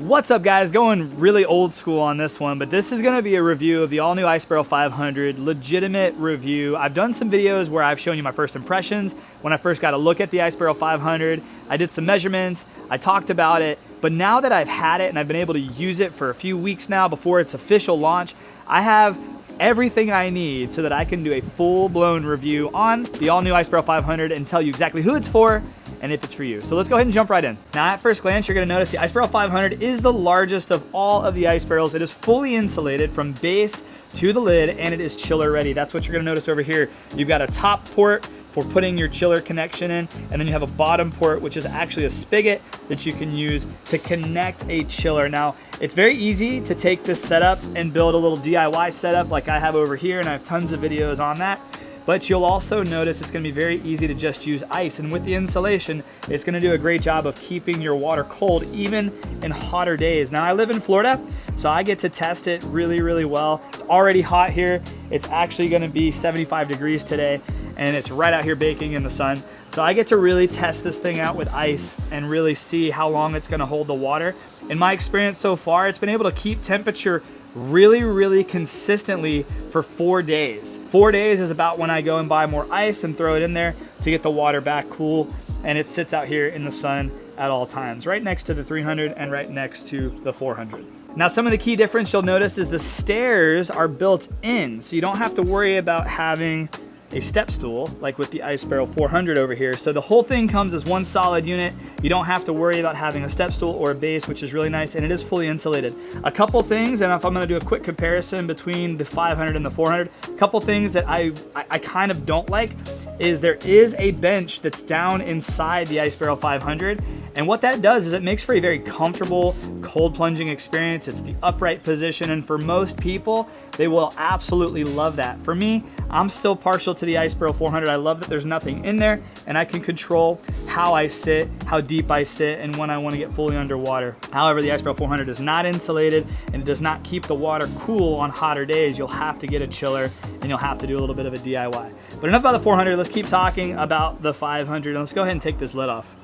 What's up guys, going really old school on this one, but this is gonna be a review of the all new Ice Barrel 500, legitimate review. I've done some videos where I've shown you my first impressions, when I first got a look at the Ice Barrel 500, I did some measurements, I talked about it, but now that I've had it and I've been able to use it for a few weeks now before its official launch, I have everything I need so that I can do a full-blown review on the all new Ice Barrel 500 and tell you exactly who it's for and if it's for you. So let's go ahead and jump right in. Now at first glance, you're gonna notice the Ice Barrel 500 is the largest of all of the ice barrels. It is fully insulated from base to the lid and it is chiller ready. That's what you're gonna notice over here. You've got a top port for putting your chiller connection in, and then you have a bottom port, which is actually a spigot that you can use to connect a chiller. Now, it's very easy to take this setup and build a little DIY setup like I have over here, and I have tons of videos on that. But you'll also notice it's gonna be very easy to just use ice, and with the insulation, it's gonna do a great job of keeping your water cold, even in hotter days. Now, I live in Florida, so I get to test it really, really well. It's already hot here. It's actually gonna be 75 degrees today, and it's right out here baking in the sun. So I get to really test this thing out with ice and really see how long it's gonna hold the water. In my experience so far, it's been able to keep temperature really, really consistently for 4 days. 4 days is about when I go and buy more ice and throw it in there to get the water back cool, and it sits out here in the sun at all times, right next to the 300 and right next to the 400. Now, some of the key difference you'll notice is the stairs are built in, so you don't have to worry about having a step stool like with the Ice Barrel 400 over here. So the whole thing comes as one solid unit. You don't have to worry about having a step stool or a base, which is really nice, and it is fully insulated. A couple things, and if I'm gonna do a quick comparison between the 500 and the 400, a couple things that I kind of don't like is there is a bench that's down inside the Ice Barrel 500, and what that does is it makes for a very comfortable cold plunging experience. It's the upright position, and for most people, they will absolutely love that. For me, I'm still partial to the Ice Barrel 400. I love that there's nothing in there, and I can control how I sit, how deep I sit, and when I want to get fully underwater. However, the Ice Barrel 400 is not insulated, and it does not keep the water cool on hotter days. You'll have to get a chiller, and you'll have to do a little bit of a DIY. But enough about the 400, let's keep talking about the 500, and let's go ahead and take this lid off.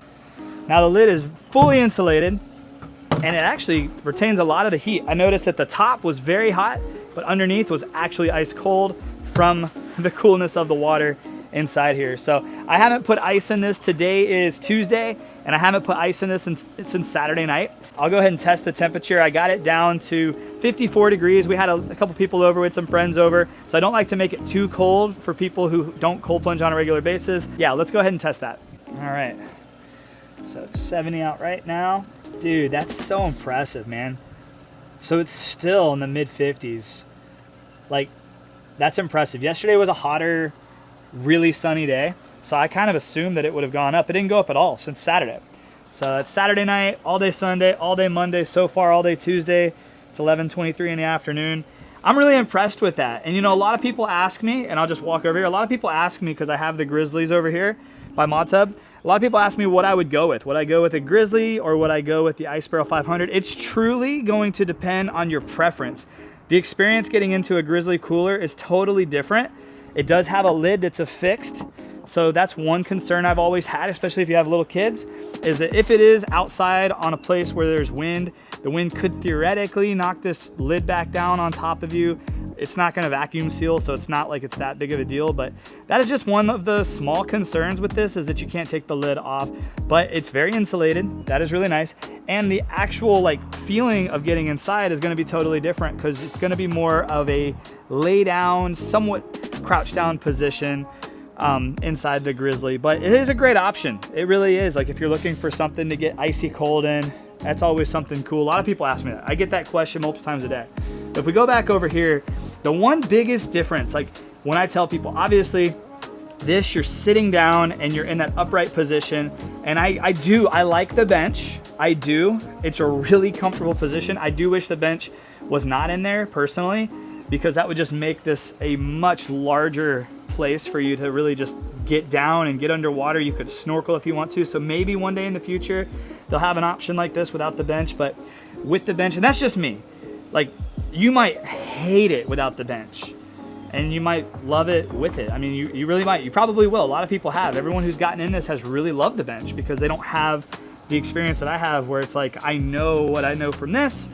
Now the lid is fully insulated, and it actually retains a lot of the heat. I noticed that the top was very hot, but underneath was actually ice cold from the coolness of the water inside here. So I haven't put ice in this. Today is Tuesday, and I haven't put ice in this since Saturday night. I'll go ahead and test the temperature. I got it down to 54 degrees. We had a couple people over, with some friends over, so I don't like to make it too cold for people who don't cold plunge on a regular basis. Yeah, let's go ahead and test that. All right, so it's 70 out right now. Dude, that's so impressive, man. So it's still in the mid 50s. Like, that's impressive. Yesterday was a hotter, really sunny day, so I kind of assumed that it would have gone up. It didn't go up at all since Saturday. So it's Saturday night, all day Sunday, all day Monday, so far all day Tuesday. It's 11:23 in the afternoon. I'm really impressed with that. And you know, a lot of people ask me, and I'll just walk over here. A lot of people ask me, because I have the Grizzlies over here by ModTub. A lot of people ask me what I would go with. Would I go with a Grizzly or would I go with the Ice Barrel 500? It's truly going to depend on your preference. The experience getting into a Grizzly cooler is totally different. It does have a lid that's affixed, so that's one concern I've always had, especially if you have little kids, is that if it is outside on a place where there's wind, the wind could theoretically knock this lid back down on top of you. It's not gonna vacuum seal, so it's not like it's that big of a deal, but that is just one of the small concerns with this, is that you can't take the lid off, but it's very insulated. That is really nice. And the actual like feeling of getting inside is gonna be totally different, because it's gonna be more of a lay down, somewhat crouch down position inside the Grizzly. But it is a great option. It really is. Like, if you're looking for something to get icy cold in, that's always something cool. A lot of people ask me that. I get that question multiple times a day. But if we go back over here, the one biggest difference, like when I tell people, obviously this, you're sitting down and you're in that upright position, and I like the bench. I do. It's a really comfortable position. I do wish the bench was not in there personally, because that would just make this a much larger place for you to really just get down and get underwater. You could snorkel if you want to. So maybe one day in the future, they'll have an option like this without the bench. But with the bench, and that's just me, like, you might hate it without the bench, and you might love it with it. I mean, you really might. You probably will. A lot of people have. Everyone who's gotten in this has really loved the bench, because they don't have the experience that I have where it's like, I know what I know from this.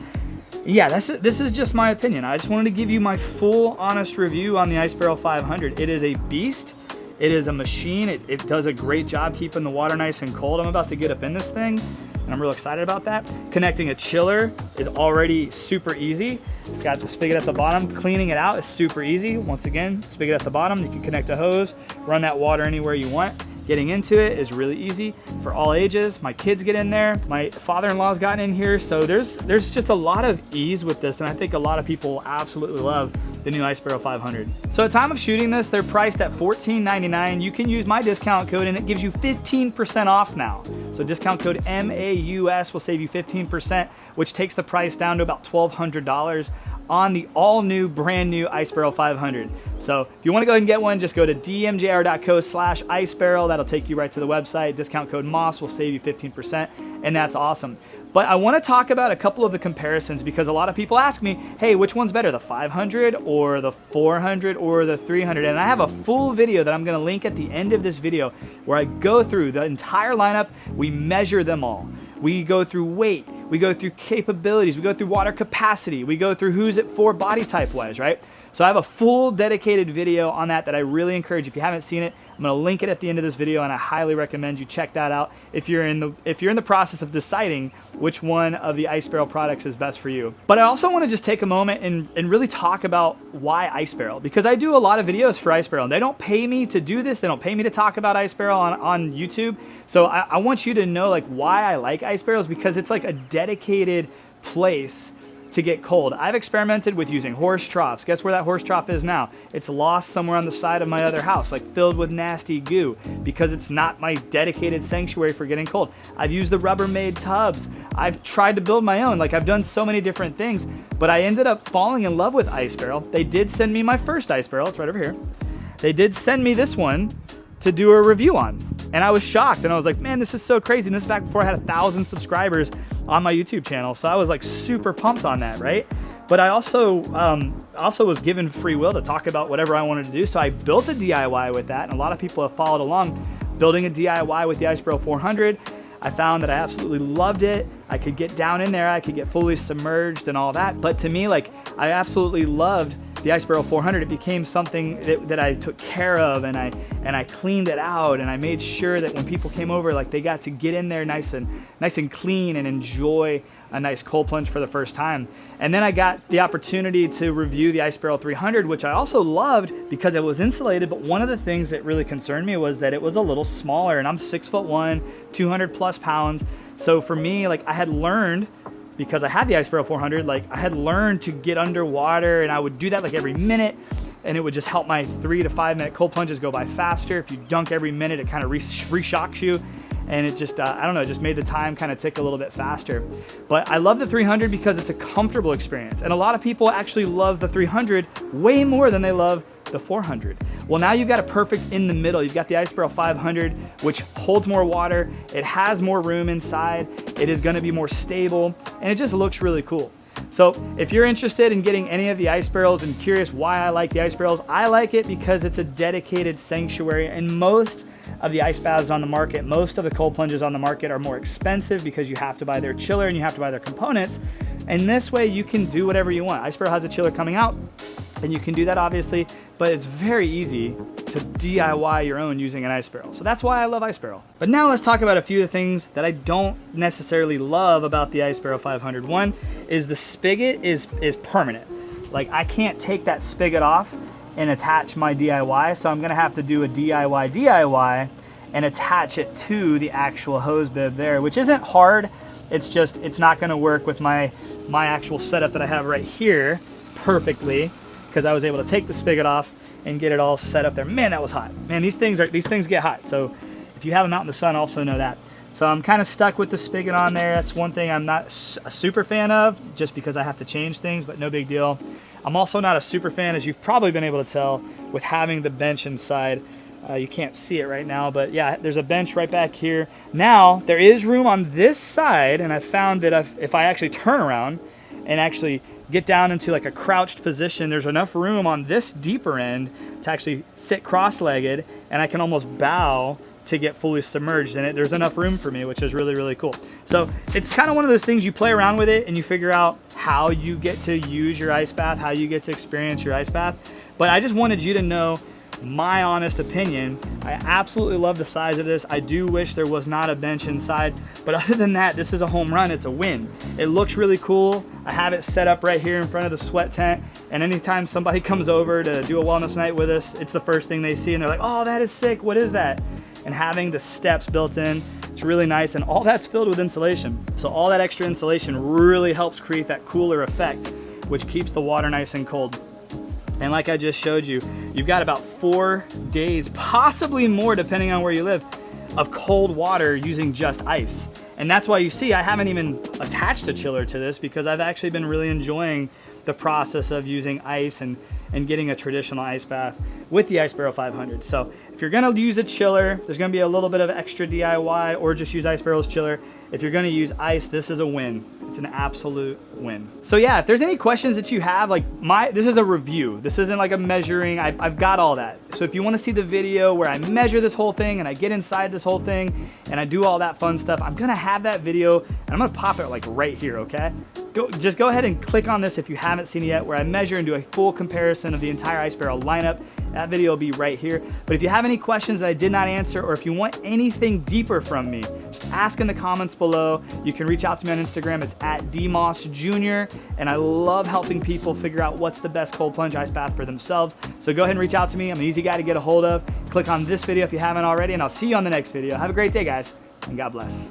Yeah, this is just my opinion. I just wanted to give you my full honest review on the Ice Barrel 500. It is a beast. It is a machine. It does a great job keeping the water nice and cold. I'm about to get up in this thing, and I'm real excited about that. Connecting a chiller is already super easy. It's got the spigot at the bottom. Cleaning it out is super easy. Once again, spigot at the bottom. You can connect a hose, run that water anywhere you want. Getting into it is really easy for all ages. My kids get in there. My father-in-law's gotten in here. So there's just a lot of ease with this, and I think a lot of people absolutely love the new Ice Barrel 500. So at time of shooting this, they're priced at $14.99. You can use my discount code and it gives you 15% off now. So discount code MAUS will save you 15%, which takes the price down to about $1,200 on the all new, brand new Ice Barrel 500. So if you want to go ahead and get one, just go to dmjr.co/icebarrel. That'll take you right to the website. Discount code MOSS will save you 15%, and that's awesome. But I want to talk about a couple of the comparisons because a lot of people ask me, hey, which one's better, the 500 or the 400 or the 300? And I have a full video that I'm going to link at the end of this video where I go through the entire lineup. We measure them all. We go through weight, we go through capabilities, we go through water capacity, we go through who's it for body type wise, right? So I have a full dedicated video on that I really encourage. If you haven't seen it, I'm gonna link it at the end of this video, and I highly recommend you check that out if you're in the process of deciding which one of the Ice Barrel products is best for you. But I also wanna just take a moment and really talk about why Ice Barrel, because I do a lot of videos for Ice Barrel, and they don't pay me to do this. They don't pay me to talk about Ice Barrel on YouTube. So I want you to know like why I like Ice Barrels, because it's like a dedicated place to get cold. I've experimented with using horse troughs. Guess where that horse trough is now? It's lost somewhere on the side of my other house, like filled with nasty goo, because it's not my dedicated sanctuary for getting cold. I've used the Rubbermaid tubs. I've tried to build my own. Like, I've done so many different things, but I ended up falling in love with Ice Barrel. They did send me my first Ice Barrel. It's right over here. They did send me this one to do a review on. And I was shocked, and I was like, man, this is so crazy. And this is back before I had 1,000 subscribers on my YouTube channel. So I was like super pumped on that, right? But I also was given free will to talk about whatever I wanted to do. So I built a DIY with that, and a lot of people have followed along building a DIY with the Ice Barrel 400. I found that I absolutely loved it. I could get down in there, I could get fully submerged and all that. But to me, like, I absolutely loved the Ice Barrel 400. It became something that I took care of, and I cleaned it out, and I made sure that when people came over, like, they got to get in there nice and clean and enjoy a nice cold plunge for the first time. And then I got the opportunity to review the Ice Barrel 300, which I also loved because it was insulated. But one of the things that really concerned me was that it was a little smaller, and I'm 6'1", 200 plus pounds. So for me, like, I had learned, because I had the Ice Barrel 400, like, I had learned to get underwater, and I would do that like every minute, and it would just help my 3 to 5 minute cold plunges go by faster. If you dunk every minute, it kind of re-shocks you, and it just, I don't know, it just made the time kind of tick a little bit faster. But I love the 300 because it's a comfortable experience, and a lot of people actually love the 300 way more than they love the 400. Well, now you've got a perfect in the middle. You've got the Ice Barrel 500, which holds more water. It has more room inside. It is going to be more stable, and it just looks really cool. So if you're interested in getting any of the Ice Barrels and curious why I like the Ice Barrels, I like it because it's a dedicated sanctuary, and most of the ice baths on the market, most of the cold plunges on the market are more expensive because you have to buy their chiller and you have to buy their components. And this way you can do whatever you want. Ice Barrel has a chiller coming out, and you can do that obviously, but it's very easy to DIY your own using an Ice Barrel. So that's why I love Ice Barrel. But now let's talk about a few of the things that I don't necessarily love about the Ice Barrel 500. One is the spigot is permanent. Like, I can't take that spigot off and attach my DIY, so I'm gonna have to do a DIY and attach it to the actual hose bib there, which isn't hard. It's just, it's not gonna work with my actual setup that I have right here perfectly, because I was able to take the spigot off and get it all set up there. Man, that was hot. Man, these things get hot. So if you have them out in the sun, also know that. So I'm kind of stuck with the spigot on there. That's one thing I'm not a super fan of, just because I have to change things, but no big deal. I'm also not a super fan, as you've probably been able to tell, with having the bench inside. You can't see it right now, but yeah, there's a bench right back here. Now, there is room on this side, and I found that if I actually turn around and actually get down into like a crouched position, there's enough room on this deeper end to actually sit cross-legged, and I can almost bow to get fully submerged in it. There's enough room for me, which is really, really cool. So it's kind of one of those things, you play around with it and you figure out how you get to use your ice bath, how you get to experience your ice bath. But I just wanted you to know my honest opinion. I absolutely love the size of this. I do wish there was not a bench inside, but other than that, this is a home run. It's a win. It looks really cool. I have it set up right here in front of the sweat tent, and anytime somebody comes over to do a wellness night with us, it's the first thing they see and they're like, oh, that is sick, what is that? And having the steps built in, it's really nice, and all that's filled with insulation. So all that extra insulation really helps create that cooler effect, which keeps the water nice and cold. And like I just showed you, you've got about 4 days, possibly more depending on where you live, of cold water using just ice. And that's why you see I haven't even attached a chiller to this, because I've actually been really enjoying the process of using ice and getting a traditional ice bath with the Ice Barrel 500. So if you're gonna use a chiller, there's gonna be a little bit of extra DIY, or just use Ice Barrel's chiller. If you're gonna use ice, this is a win. It's an absolute win. So yeah, if there's any questions that you have, like this is a review. This isn't like a measuring, I've got all that. So if you wanna see the video where I measure this whole thing and I get inside this whole thing and I do all that fun stuff, I'm gonna have that video and I'm gonna pop it like right here, okay? Just go ahead and click on this if you haven't seen it yet, where I measure and do a full comparison of the entire Ice Barrel lineup. That video will be right here. But if you have any questions that I did not answer, or if you want anything deeper from me, just ask in the comments below. You can reach out to me on Instagram. It's @dmossjr. And I love helping people figure out what's the best cold plunge ice bath for themselves. So go ahead and reach out to me. I'm an easy guy to get a hold of. Click on this video if you haven't already, and I'll see you on the next video. Have a great day, guys, and God bless.